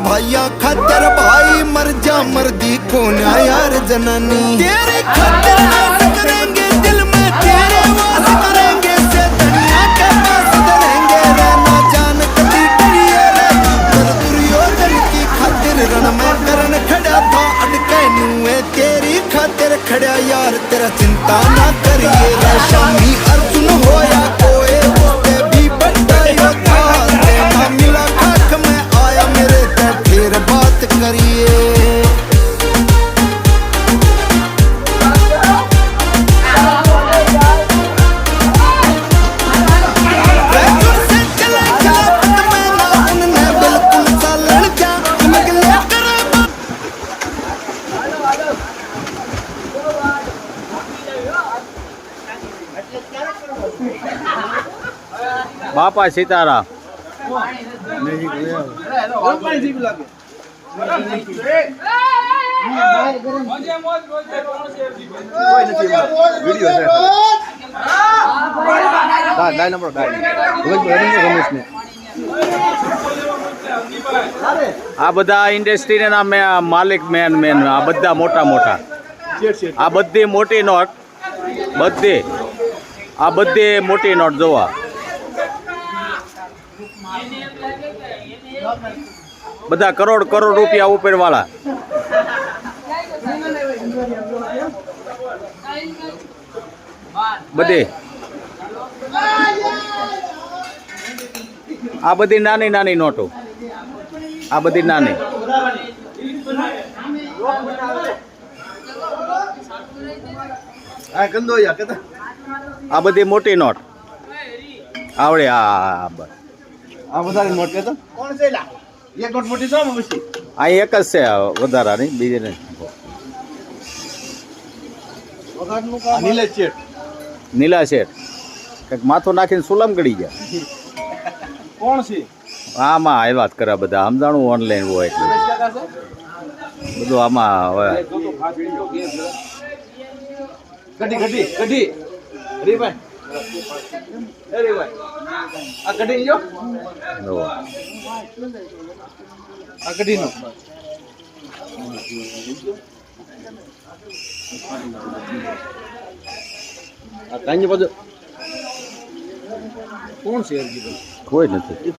भैया खतर भाई मर जा मर्दी कौन यार जनानी तेरे खतर ऐसा करेंगे दिल में तेरे वास करेंगे से दुनिया के पास डरेंगे रहना जान कभी डरिए रे पर दुर्योधन की खातिर रण में करण खड़ा था अटके नुए तेरी खातिर खड़ा यार तेरा चिंता ना करिए रे शामी अर्जुन होया कोई उससे भी बड़ा योद्धा देना मिला खाक में आया मेरे फिर बात करिए बापा सीताराम આ બધા ઇન્ડસ્ટ્રી ના માલિક મેન આ બધા મોટા મોટા આ બધી મોટી નોટ બધી મોટી નોટ જોવા બધા કરોડ રૂપિયા ઉપર વાળા બધી આ બધી નાની નોટો આ બધી નાની આ બધી મોટી નોટ આવડે આ વધારે નોટ કહેતો કોણ છે એક નોટ મોટી છે પછી આ એક જ છે વધારાની બીજી નહીં વગાડનું કામ નીલા શેઠ કંઈક માથું નાખીને સુલમ ગળી ગયા કોણ છે આમાં આ વાત કરે બધા સમજાણું ઓનલાઈન હોય એટલે બધું આમાં હોય કઢી હરીભાઈ આ કઢી જો આ કઢી નો આ કાંઈ બધું કોણ છે કોઈ નથી